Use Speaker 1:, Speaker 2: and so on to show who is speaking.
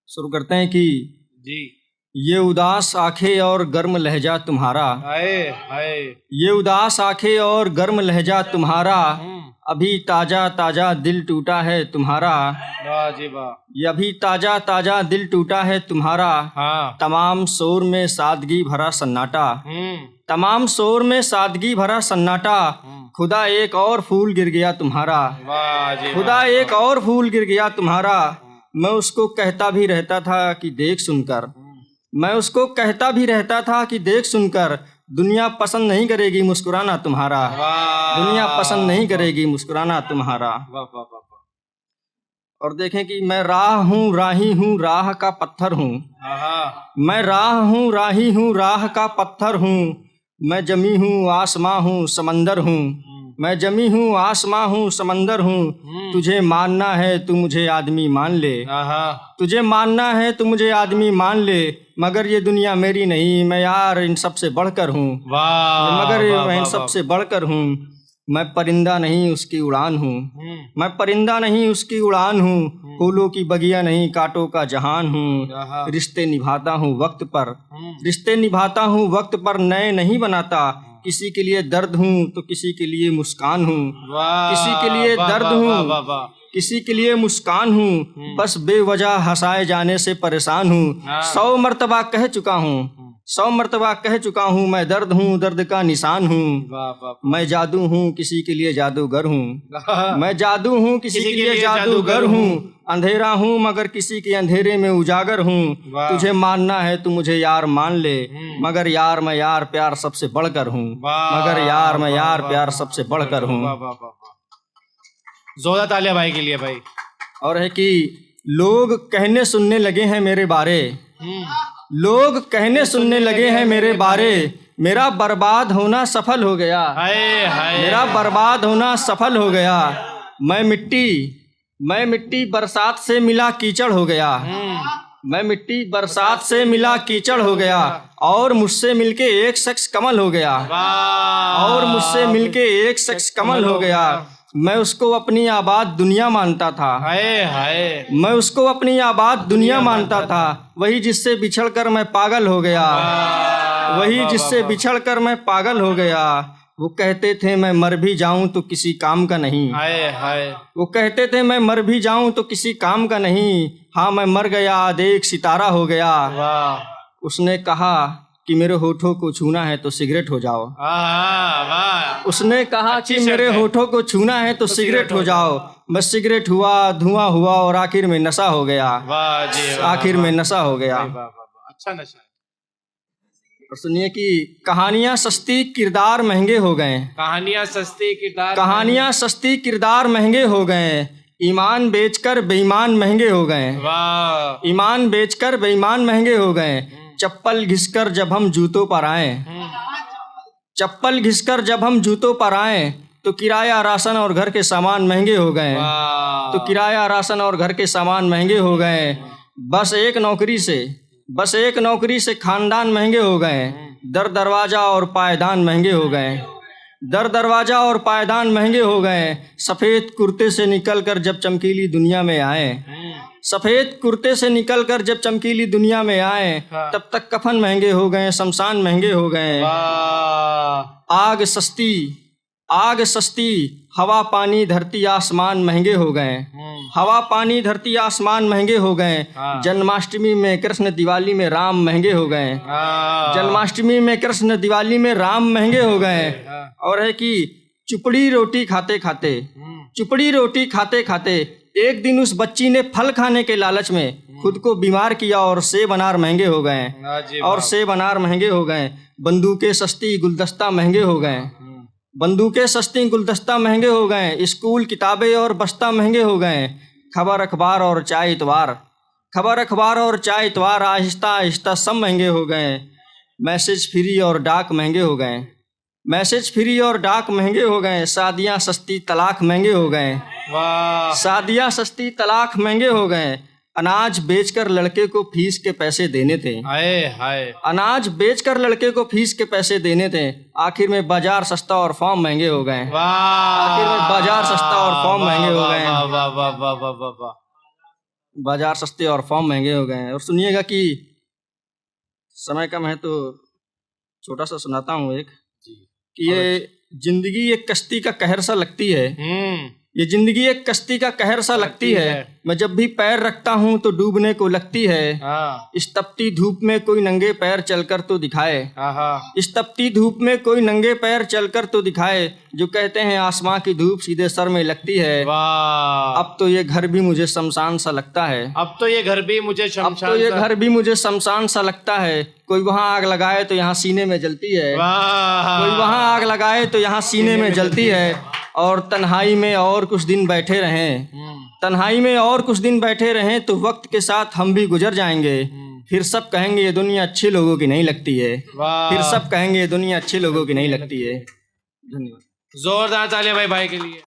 Speaker 1: शुरू करते हैं कि
Speaker 2: जी।
Speaker 1: ये उदास आंखें और गर्म लहजा तुम्हारा,
Speaker 2: हाय हाय।
Speaker 1: ये उदास आंखें और गर्म लहजा तुम्हारा, अभी ताजा ताजा दिल टूटा है तुम्हारा,
Speaker 2: वाह जी वाह।
Speaker 1: ये अभी ताजा ताजा दिल टूटा है तुम्हारा।
Speaker 2: हाँ।
Speaker 1: तमाम शोर में सादगी भरा सन्नाटा, तमाम शोर में सादगी भरा सन्नाटा, खुदा एक और फूल गिर गया तुम्हारा,
Speaker 2: वाह जी
Speaker 1: खुदा एक और फूल गिर गया तुम्हारा। मैं उसको कहता भी रहता था कि देख सुनकर, मैं उसको कहता भी रहता था कि देख सुनकर, दुनिया पसंद नहीं करेगी मुस्कुराना तुम्हारा, दुनिया पसंद नहीं करेगी मुस्कुराना तुम्हारा।
Speaker 2: वाह वाह वाह।
Speaker 1: और देखें कि मैं राह हूँ राही हूँ राह का पत्थर हूँ, मैं राह हूँ राही हूँ राह का पत्थर हूँ, मैं जमी हूँ आसमां हूँ समंदर हूँ, मैं जमी हूँ आसमां हूँ समंदर हूँ। तुझे मानना है तू मुझे आदमी मान ले, तुझे मानना है तू मुझे आदमी मान ले, मगर ये दुनिया मेरी नहीं, मैं यार इन सब से बढ़कर हूँ, मगर मैं इन सब से बढ़कर हूँ। मैं परिंदा नहीं उसकी उड़ान हूँ, मैं परिंदा नहीं उसकी उड़ान हूँ, फूलों की बगिया नहीं कांटों का जहान हूँ। रिश्ते निभाता हूँ वक्त पर, रिश्ते निभाता हूँ वक्त पर, नए नहीं बनाता। किसी के लिए दर्द हूँ तो किसी के लिए मुस्कान हूँ, किसी के लिए दर्द हूँ किसी के लिए मुस्कान हूँ, बस बेवजह हंसाए जाने से परेशान हूँ। 100 मर्तबा कह चुका हूँ, 100 मर्तबा कह चुका हूँ, मैं दर्द हूँ दर्द का निशान हूँ। मैं जादू हूँ किसी के लिए जादूगर हूँ, मैं जादू हूँ किसी के लिए जादूगर हूँ। अंधेरा हूँ मगर किसी के अंधेरे में उजागर हूँ। तुझे मानना है तू मुझे यार मान ले, मगर यार मैं यार प्यार सबसे बढ़कर हूँ, मगर यार मैं यार प्यार सबसे बढ़कर हूँ।
Speaker 2: जोरदार तालियां भाई के लिए भाई।
Speaker 1: और है कि लोग कहने सुनने लगे हैं मेरे बारे, लोग कहने सुनने लगे हैं मेरे बारे, मेरा बर्बाद होना सफल हो गया, मेरा बर्बाद होना सफल हो गया। मैं मिट्टी बरसात से मिला कीचड़ हो गया, मैं मिट्टी बरसात से मिला कीचड़ हो गया, और मुझसे मिलके एक शख्स कमल हो गया, और मुझसे मिलके एक शख्स कमल हो गया। मैं उसको अपनी आबाद दुनिया मानता था, मैं उसको अपनी आबाद दुनिया मानता था, वही जिससे बिछड़कर मैं पागल हो गया, वही जिससे बिछड़कर मैं पागल हो गया। वो कहते थे मैं मर भी जाऊं तो किसी काम का नहीं, वो कहते थे मैं मर भी जाऊं तो किसी काम का नहीं। हाँ मैं मर गया देख सितारा हो गया। उसने कहा कि मेरे होठों को छूना है तो सिगरेट हो जाओ, उसने कहा कि मेरे होठों को छूना है तो सिगरेट हो जाओ। बस सिगरेट हुआ धुआं हुआ और आखिर में नशा हो गया, आखिर में नशा हो गया।
Speaker 2: अच्छा नशा।
Speaker 1: और सुनिए कि कहानियां सस्ती किरदार महंगे हो गए,
Speaker 2: कहानियां सस्ती किरदार,
Speaker 1: कहानियां सस्ती किरदार महंगे हो गए, ईमान बेचकर बेईमान महंगे हो गए, ईमान बेचकर बेईमान महंगे हो गए। चप्पल घिसकर जब हम जूतों पर आए, चप्पल घिसकर जब हम जूतों पर आए, तो किराया राशन और घर के सामान महंगे हो गए, तो किराया राशन और घर के सामान महंगे हो गए। बस एक नौकरी से खानदान महंगे हो गए, दर दरवाजा और पायदान महंगे हो गए, दर दरवाजा और पायदान महंगे हो गए। सफ़ेद कुर्ते से निकलकर जब चमकीली दुनिया में आए, सफ़ेद कुर्ते से निकलकर जब चमकीली दुनिया में आए, तब तक कफन महंगे हो गए, शमशान महंगे हो गए। आग सस्ती हवा पानी धरती आसमान महंगे हो गए, हवा पानी धरती आसमान महंगे हो गए। जन्माष्टमी में कृष्ण दिवाली में राम महंगे हो गए, जन्माष्टमी में कृष्ण दिवाली में राम महंगे हो गए। और है कि चुपड़ी रोटी खाते खाते, चुपड़ी रोटी खाते खाते एक दिन उस बच्ची ने फल खाने के लालच में खुद को बीमार किया और सेब अनार महंगे हो गए, और सेब अनार महंगे हो गए। बंदूकें सस्ती गुलदस्ता महंगे हो गए, बंदूकें सस्ती गुलदस्ता महंगे हो गए। स्कूल किताबें और बस्ता महंगे हो गए। खबर अखबार और चाय इतवार, खबर अखबार और चाय इतवार आहिस्ता आहिस्ता सब महंगे हो गए। मैसेज फ्री और डाक महंगे हो गए, मैसेज फ्री और डाक महंगे हो गए। शादियाँ सस्ती तलाक महंगे हो गए, शादियाँ सस्ती तलाक महंगे हो गए। अनाज बेचकर लड़के को फीस के पैसे देने थे, अनाज बेचकर लड़के को फीस के पैसे देने थे। आखिर में बाजार सस्ता और फॉर्म महंगे हो गए, आखिर में बाजार सस्ता और फॉर्म महंगे हो गए। बाजार सस्ते और फॉर्म महंगे हो गए हैं। और सुनिएगा कि समय कम है तो छोटा सा सुनाता हूँ एक, कि ये जिंदगी एक कश्ती का कहर सा लगती है। ये जिंदगी एक कश्ती का कहर सा लगती है। मैं जब भी पैर रखता हूँ तो डूबने को लगती है। इस तपती धूप में कोई नंगे पैर चलकर तो दिखाए। इस तपती धूप में कोई नंगे पैर चलकर तो दिखाए। जो कहते हैं आसमां की धूप सीधे सर में लगती है।
Speaker 2: वाह,
Speaker 1: अब तो ये घर भी मुझे शमशान सा लगता है।
Speaker 2: अब तो ये घर भी मुझे
Speaker 1: अब
Speaker 2: शमशान
Speaker 1: तो ये
Speaker 2: सा-
Speaker 1: घर भी मुझे शमशान सा लगता है। कोई वहाँ आग लगाए तो यहाँ सीने में जलती है।
Speaker 2: वाह,
Speaker 1: कोई वहाँ आग लगाए तो यहाँ सीने में जलती है। और तन्हाई में और कुछ दिन बैठे रहें, तन्हाई में और कुछ दिन बैठे रहें तो वक्त के साथ हम भी गुजर जाएंगे। फिर सब कहेंगे ये दुनिया अच्छे लोगों की नहीं लगती है।
Speaker 2: वाह।
Speaker 1: फिर सब कहेंगे ये दुनिया अच्छे लोगों की नहीं लगती है। धन्यवाद।
Speaker 2: जोरदार तालियां भाई के लिए।